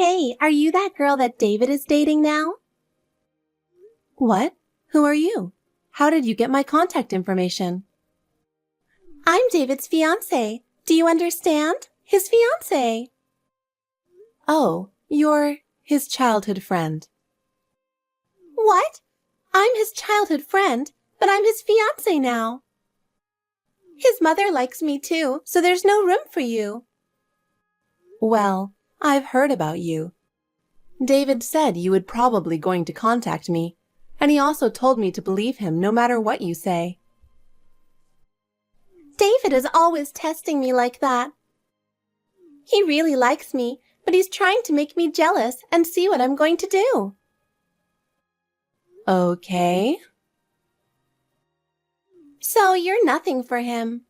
Hey, are you that girl that David is dating now? What? Who are you? How did you get my contact information? I'm David's fiancé. Do you understand? His fiancé. Oh, you're his childhood friend. What? I'm his childhood friend, but I'm his fiancé now. His mother likes me too, so there's no room for you. Well, I've heard about you. David said you would probably going to contact me, and he also told me to believe him no matter what you say. David is always testing me like that. He really likes me, but he's trying to make me jealous and see what I'm going to do. Okay. So you're nothing for him.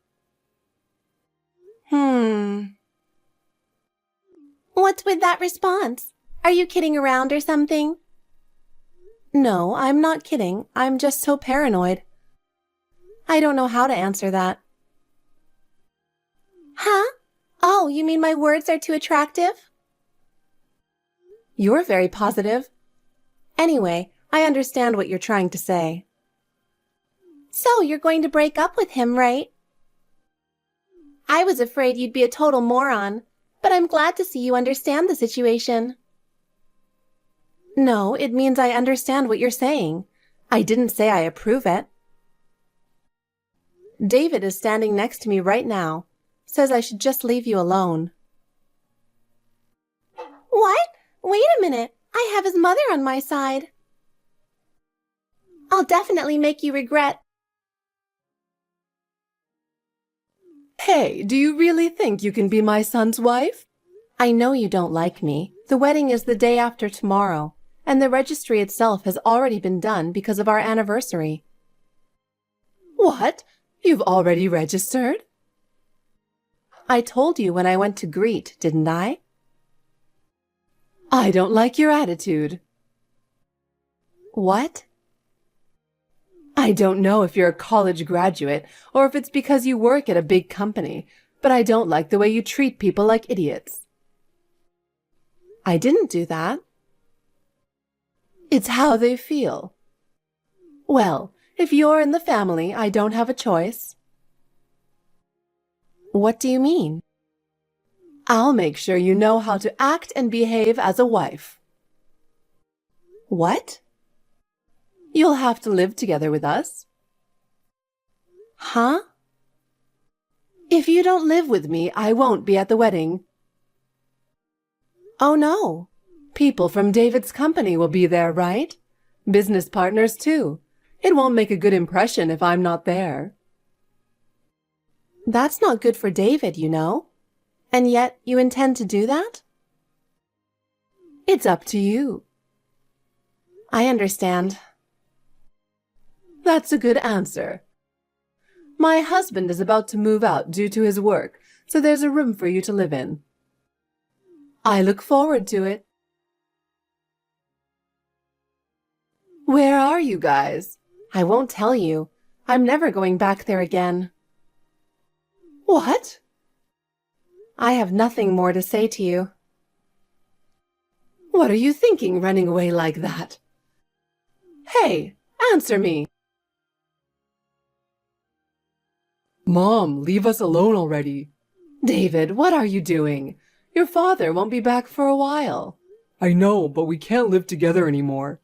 What's with that response? Are you kidding around or something? No, I'm not kidding. I'm just so paranoid. I don't know how to answer that. Huh? Oh, you mean my words are too attractive? You're very positive. Anyway, I understand what you're trying to say. So you're going to break up with him, right? I was afraid you'd be a total moron, but I'm glad to see you understand the situation. No, it means I understand what you're saying. I didn't say I approve it. David is standing next to me right now. Says I should just leave you alone. What? Wait a minute. I have his mother on my side. I'll definitely make you regret. Hey, do you really think you can be my son's wife? I know you don't like me. The wedding is the day after tomorrow, and the registry itself has already been done because of our anniversary. What? You've already registered? I told you when I went to greet, didn't I? I don't like your attitude. What? I don't know if you're a college graduate or if it's because you work at a big company, but I don't like the way you treat people like idiots. I didn't do that. It's how they feel. Well, if you're in the family, I don't have a choice. What do you mean? I'll make sure you know how to act and behave as a wife. What? You'll have to live together with us. Huh? If you don't live with me, I won't be at the wedding. Oh no. People from David's company will be there, right? Business partners too. It won't make a good impression if I'm not there. That's not good for David, you know. And yet you intend to do that? It's up to you. I understand. That's a good answer. My husband is about to move out due to his work, so there's a room for you to live in. I look forward to it. Where are you guys? I won't tell you. I'm never going back there again. What? I have nothing more to say to you. What are you thinking running away like that? Hey, answer me. Mom, leave us alone already. David, what are you doing? Your father won't be back for a while. I know, but we can't live together anymore.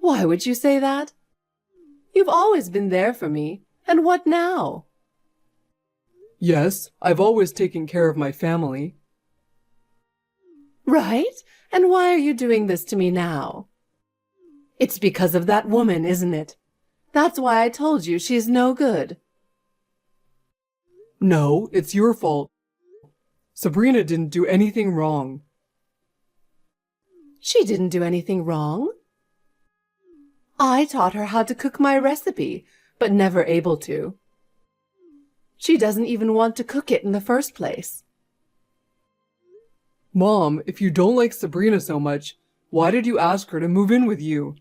Why would you say that? You've always been there for me, and what now? Yes, I've always taken care of my family. Right? And why are you doing this to me now? It's because of that woman, isn't it? That's why I told you she's no good. No, it's your fault. Sabrina didn't do anything wrong. She didn't do anything wrong. I taught her how to cook my recipe, but never able to. She doesn't even want to cook it in the first place. Mom, if you don't like Sabrina so much, why did you ask her to move in with you?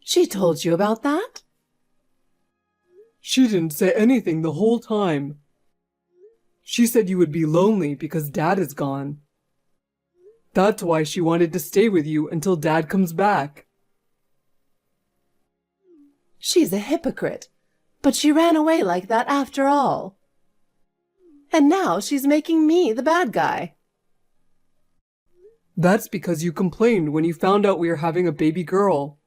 She told you about that? She didn't say anything the whole time. She said you would be lonely because Dad is gone. That's why she wanted to stay with you until Dad comes back. She's a hypocrite, but she ran away like that after all. And now she's making me the bad guy. That's because you complained when you found out we were having a baby girl.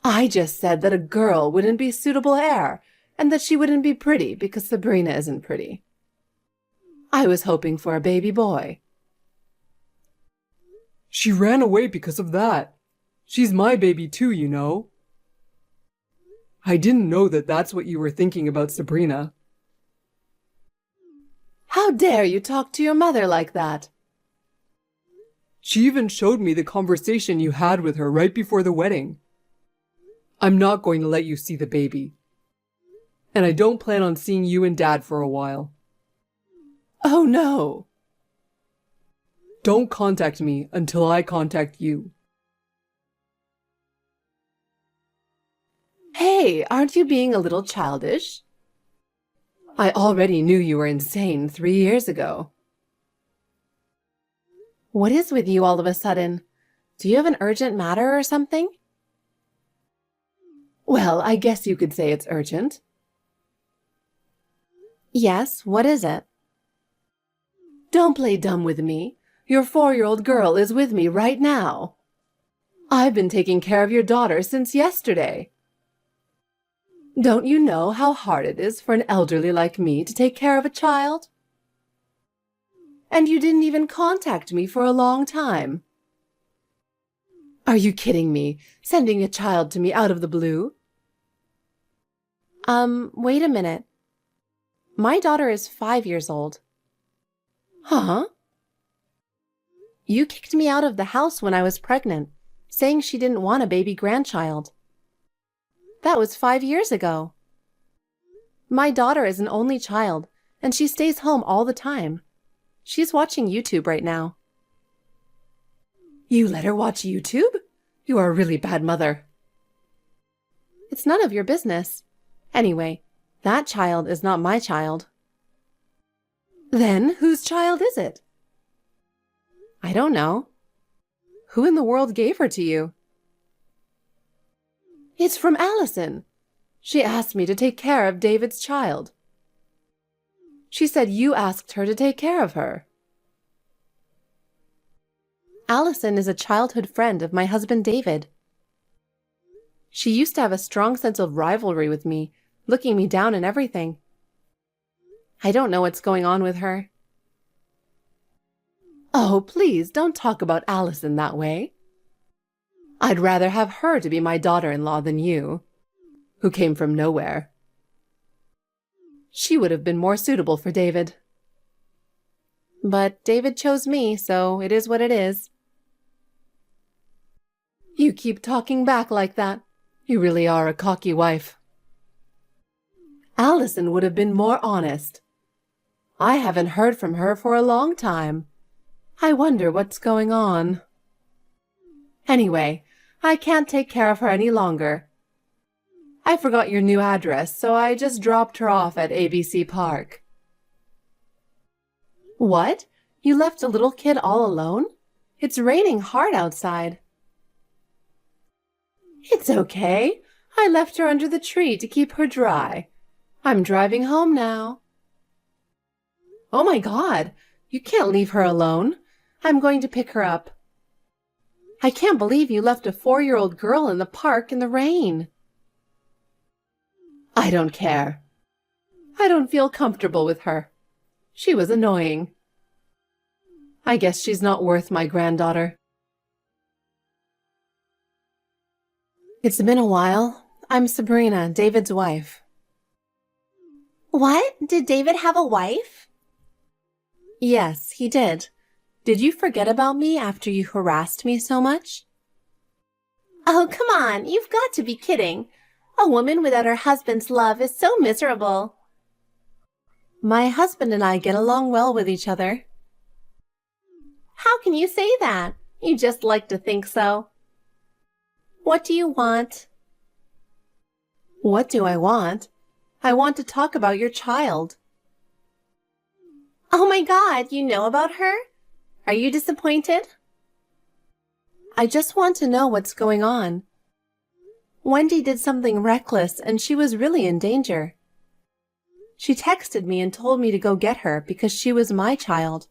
I just said that a girl wouldn't be suitable heir, and that she wouldn't be pretty because Sabrina isn't pretty. I was hoping for a baby boy. She ran away because of that. She's my baby too, you know. I didn't know that that's what you were thinking about Sabrina. How dare you talk to your mother like that? She even showed me the conversation you had with her right before the wedding. I'm not going to let you see the baby. And I don't plan on seeing you and Dad for a while. Oh no! Don't contact me until I contact you. Hey, aren't you being a little childish? I already knew you were insane 3 years ago. What is with you all of a sudden? Do you have an urgent matter or something? Well, I guess you could say it's urgent. Yes, what is it? Don't play dumb with me. Your 4-year-old girl is with me right now. I've been taking care of your daughter since yesterday. Don't you know how hard it is for an elderly like me to take care of a child? And you didn't even contact me for a long time. Are you kidding me, sending a child to me out of the blue? Wait a minute. My daughter is 5 years old. Huh? You kicked me out of the house when I was pregnant, saying she didn't want a baby grandchild. That was 5 years ago. My daughter is an only child, and she stays home all the time. She's watching YouTube right now. You let her watch YouTube? You are a really bad mother. It's none of your business. Anyway, that child is not my child. Then whose child is it? I don't know. Who in the world gave her to you? It's from Allison. She asked me to take care of David's child. She said you asked her to take care of her. Allison is a childhood friend of my husband David. She used to have a strong sense of rivalry with me, looking me down and everything. I don't know what's going on with her. Oh, please don't talk about Allison that way. I'd rather have her to be my daughter-in-law than you, who came from nowhere. She would have been more suitable for David. But David chose me, so it is what it is. You keep talking back like that. You really are a cocky wife. Allison would have been more honest. I haven't heard from her for a long time. I wonder what's going on. Anyway, I can't take care of her any longer. I forgot your new address, so I just dropped her off at ABC Park. What? You left a little kid all alone? It's raining hard outside. It's okay. I left her under the tree to keep her dry. I'm driving home now. Oh my God, you can't leave her alone. I'm going to pick her up. I can't believe you left a 4-year-old girl in the park in the rain. I don't care. I don't feel comfortable with her. She was annoying. I guess she's not worth my granddaughter. It's been a while. I'm Sabrina, David's wife. What? Did David have a wife? Yes, he did. Did you forget about me after you harassed me so much? Oh, come on. You've got to be kidding. A woman without her husband's love is so miserable. My husband and I get along well with each other. How can you say that? You just like to think so. What do you want? What do I want? I want to talk about your child. Oh my God, you know about her? Are you disappointed? I just want to know what's going on. Wendy did something reckless and she was really in danger. She texted me and told me to go get her because she was my child.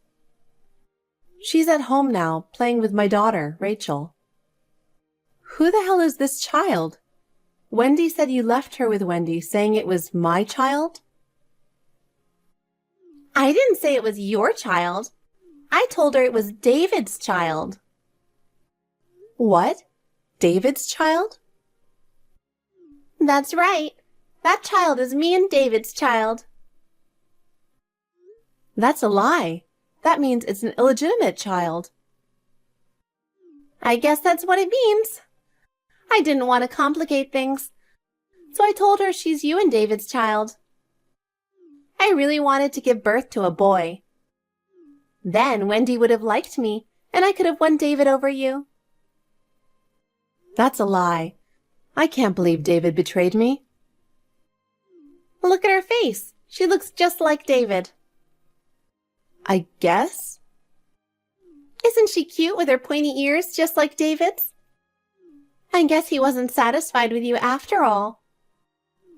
She's at home now, playing with my daughter, Rachel. Who the hell is this child? Wendy said you left her with Wendy, saying it was my child? I didn't say it was your child. I told her it was David's child. What? David's child? That's right. That child is me and David's child. That's a lie. That means it's an illegitimate child. I guess that's what it means. I didn't want to complicate things, so I told her she's you and David's child. I really wanted to give birth to a boy. Then Wendy would have liked me, and I could have won David over you. That's a lie. I can't believe David betrayed me. Look at her face. She looks just like David. I guess? Isn't she cute with her pointy ears just like David's? I guess he wasn't satisfied with you after all.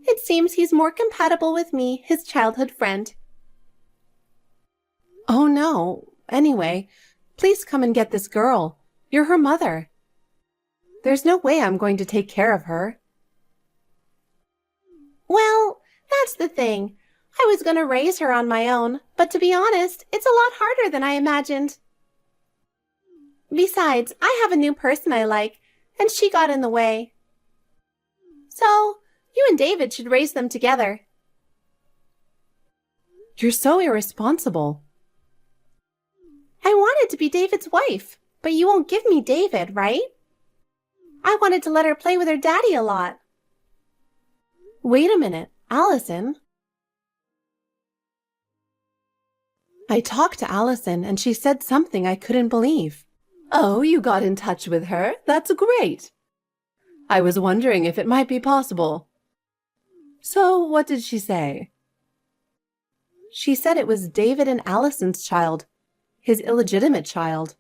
It seems he's more compatible with me, his childhood friend. Oh no. Anyway, please come and get this girl. You're her mother. There's no way I'm going to take care of her. Well, that's the thing. I was going to raise her on my own, but to be honest, it's a lot harder than I imagined. Besides, I have a new person I like, and she got in the way. So, you and David should raise them together. You're so irresponsible. I wanted to be David's wife, but you won't give me David, right? I wanted to let her play with her daddy a lot. Wait a minute, Allison. I talked to Allison and she said something I couldn't believe. Oh, you got in touch with her? That's great. I was wondering if it might be possible. So, what did she say? She said it was David and Allison's child, his illegitimate child.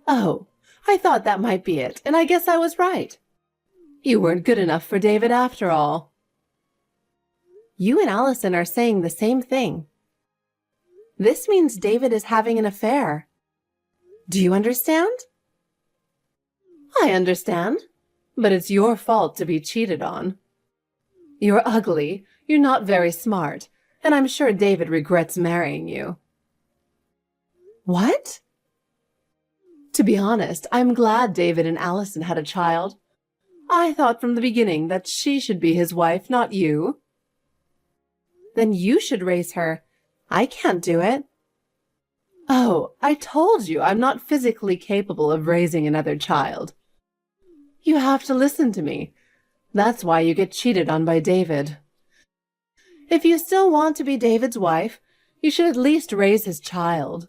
Oh, I thought that might be it, and I guess I was right. You weren't good enough for David after all. You and Allison are saying the same thing. This means David is having an affair. Do you understand? I understand, but it's your fault to be cheated on. You're ugly, you're not very smart, and I'm sure David regrets marrying you. What? To be honest, I'm glad David and Allison had a child. I thought from the beginning that she should be his wife, not you. Then you should raise her. I can't do it. Oh, I told you I'm not physically capable of raising another child. You have to listen to me. That's why you get cheated on by David. If you still want to be David's wife, you should at least raise his child.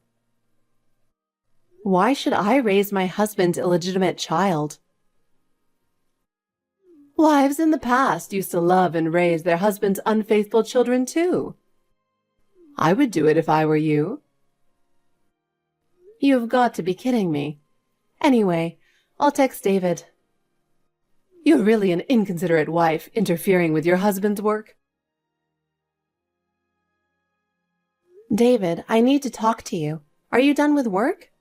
Why should I raise my husband's illegitimate child? Wives in the past used to love and raise their husbands' unfaithful children too. I would do it if I were you. You've got to be kidding me. Anyway, I'll text David. You're really an inconsiderate wife, interfering with your husband's work. David, I need to talk to you. Are you done with work?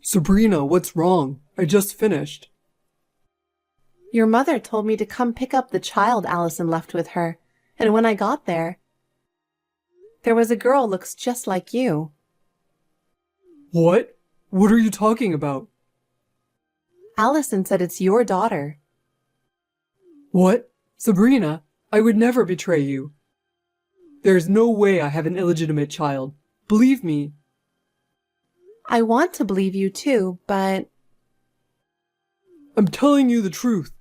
Sabrina, what's wrong? I just finished. Your mother told me to come pick up the child Allison left with her, and when I got there was a girl looks just like you. What? What are you talking about? Allison said it's your daughter. What? Sabrina, I would never betray you. There's no way I have an illegitimate child. Believe me. I want to believe you too, but... I'm telling you the truth.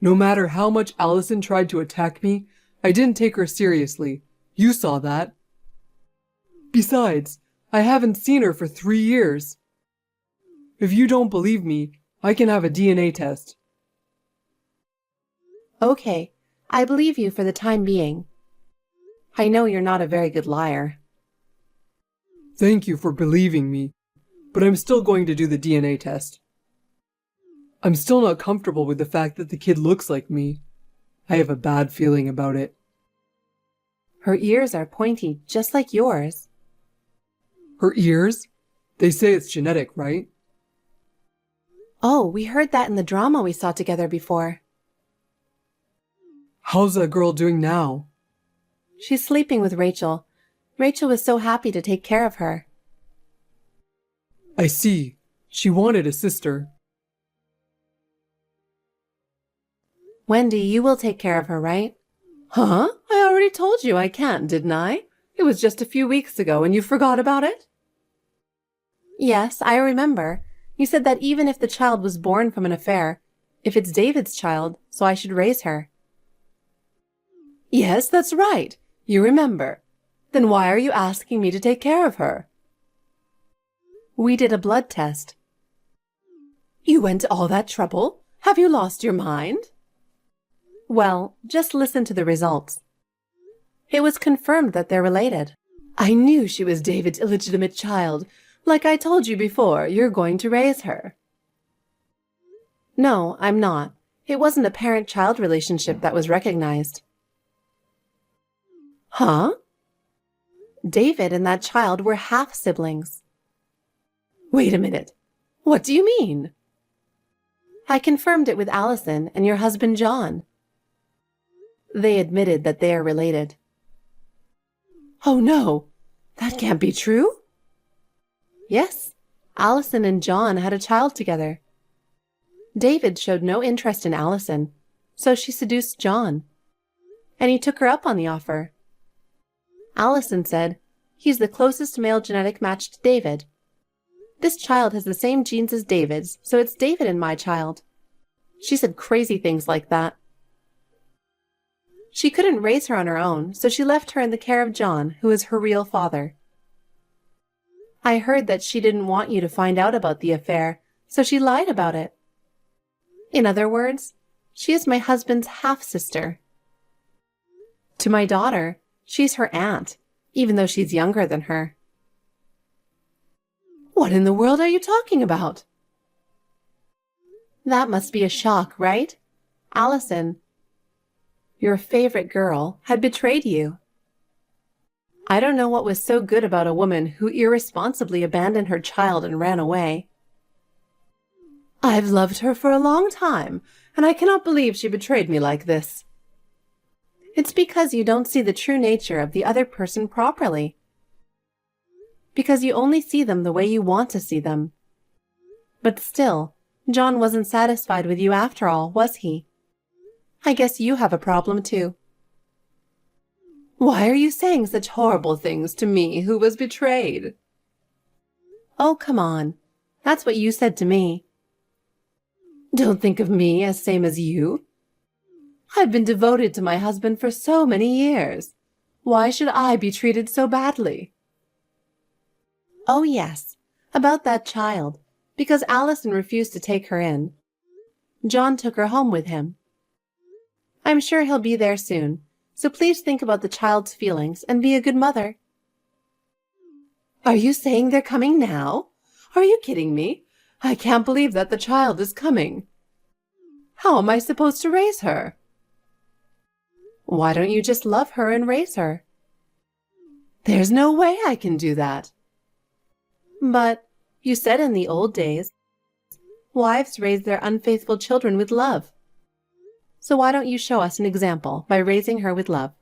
No matter how much Allison tried to attack me, I didn't take her seriously. You saw that. Besides, I haven't seen her for 3 years. If you don't believe me, I can have a DNA test. Okay, I believe you for the time being. I know you're not a very good liar. Thank you for believing me, but I'm still going to do the DNA test. I'm still not comfortable with the fact that the kid looks like me. I have a bad feeling about it. Her ears are pointy, just like yours. Her ears? They say it's genetic, right? Oh, we heard that in the drama we saw together before. How's that girl doing now? She's sleeping with Rachel. Rachel was so happy to take care of her. I see. She wanted a sister. Wendy, you will take care of her, right? Huh? I already told you I can't, didn't I? It was just a few weeks ago and you forgot about it? Yes, I remember. You said that even if the child was born from an affair, if it's David's child, so I should raise her. Yes, that's right. You remember. Then why are you asking me to take care of her? We did a blood test. You went to all that trouble? Have you lost your mind? Well, just listen to the results. It was confirmed that they're related. I knew she was David's illegitimate child. Like I told you before, you're going to raise her. No, I'm not. It wasn't a parent-child relationship that was recognized. Huh? David and that child were half-siblings. Wait a minute. What do you mean? I confirmed it with Allison and your husband John. They admitted that they are related. Oh no, that can't be true. Yes, Allison and John had a child together. David showed no interest in Allison, so she seduced John. And he took her up on the offer. Allison said, "He's the closest male genetic match to David. This child has the same genes as David's, so it's David and my child." She said crazy things like that. She couldn't raise her on her own, so she left her in the care of John, who is her real father. I heard that she didn't want you to find out about the affair, so she lied about it. In other words, she is my husband's half-sister. To my daughter, she's her aunt, even though she's younger than her. What in the world are you talking about? That must be a shock, right? Allison, your favorite girl, had betrayed you. I don't know what was so good about a woman who irresponsibly abandoned her child and ran away. I've loved her for a long time, and I cannot believe she betrayed me like this. It's because you don't see the true nature of the other person properly. Because you only see them the way you want to see them. But still, John wasn't satisfied with you after all, was he? I guess you have a problem too. Why are you saying such horrible things to me who was betrayed? Oh, come on. That's what you said to me. Don't think of me as same as you. I've been devoted to my husband for so many years. Why should I be treated so badly? Oh, yes, about that child, because Allison refused to take her in. John took her home with him. I'm sure he'll be there soon, so please think about the child's feelings and be a good mother. Are you saying they're coming now? Are you kidding me? I can't believe that the child is coming. How am I supposed to raise her? Why don't you just love her and raise her? There's no way I can do that. But you said in the old days, wives raise their unfaithful children with love. So why don't you show us an example by raising her with love?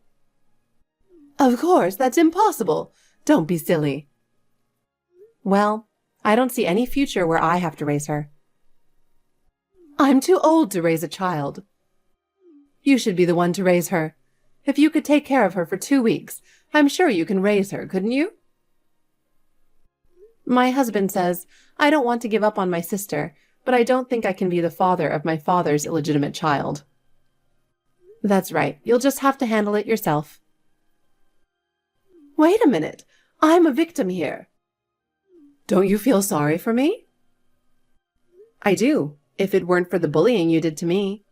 Of course, that's impossible. Don't be silly. Well, I don't see any future where I have to raise her. I'm too old to raise a child. You should be the one to raise her. If you could take care of her for 2 weeks, I'm sure you can raise her, couldn't you? My husband says, I don't want to give up on my sister, but I don't think I can be the father of my father's illegitimate child. That's right. You'll just have to handle it yourself. Wait a minute. I'm a victim here. Don't you feel sorry for me? I do, if it weren't for the bullying you did to me.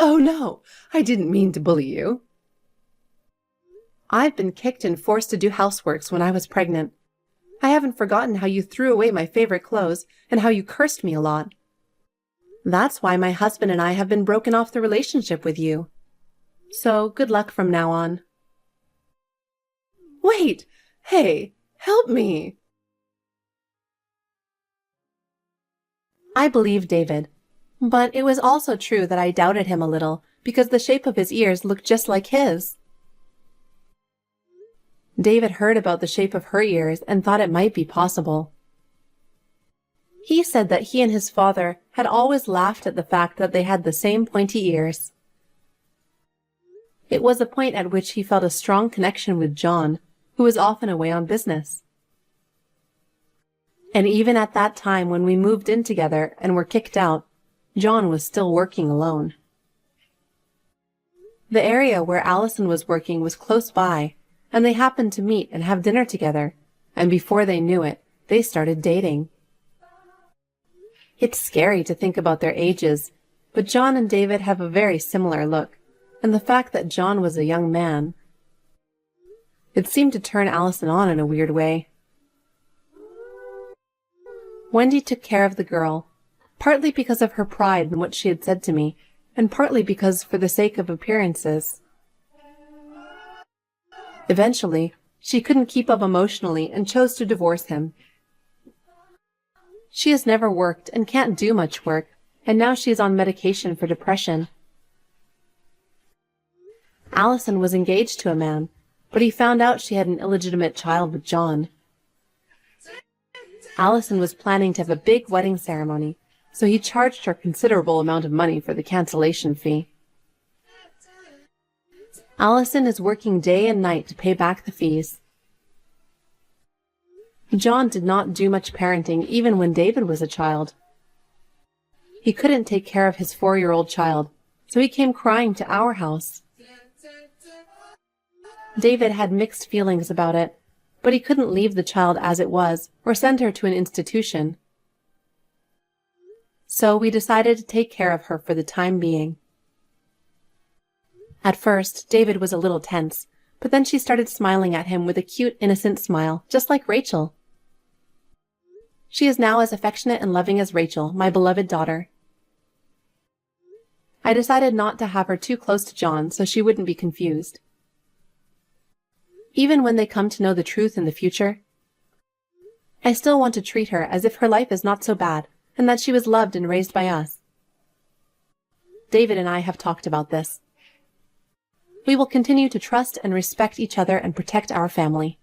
Oh no, I didn't mean to bully you. I've been kicked and forced to do houseworks when I was pregnant. I haven't forgotten how you threw away my favorite clothes and how you cursed me a lot. That's why my husband and I have been broken off the relationship with you. So good luck from now on. Wait! Hey, help me! I believed David, but it was also true that I doubted him a little because the shape of his ears looked just like his. David heard about the shape of her ears and thought it might be possible. He said that he and his father had always laughed at the fact that they had the same pointy ears. It was a point at which he felt a strong connection with John, who was often away on business. And even at that time when we moved in together and were kicked out, John was still working alone. The area where Allison was working was close by, and they happened to meet and have dinner together, and before they knew it, they started dating. It's scary to think about their ages, but John and David have a very similar look, and the fact that John was a young man. It seemed to turn Allison on in a weird way. Wendy took care of the girl, partly because of her pride in what she had said to me, and partly because for the sake of appearances. Eventually, she couldn't keep up emotionally and chose to divorce him. She has never worked and can't do much work, and now she is on medication for depression. Allison was engaged to a man, but he found out she had an illegitimate child with John. Allison was planning to have a big wedding ceremony, so he charged her a considerable amount of money for the cancellation fee. Allison is working day and night to pay back the fees. John did not do much parenting even when David was a child. He couldn't take care of his 4-year-old child, so he came crying to our house. David had mixed feelings about it, but he couldn't leave the child as it was or send her to an institution. So we decided to take care of her for the time being. At first, David was a little tense, but then she started smiling at him with a cute, innocent smile, just like Rachel. She is now as affectionate and loving as Rachel, my beloved daughter. I decided not to have her too close to John so she wouldn't be confused. Even when they come to know the truth in the future, I still want to treat her as if her life is not so bad and that she was loved and raised by us. David and I have talked about this. We will continue to trust and respect each other and protect our family.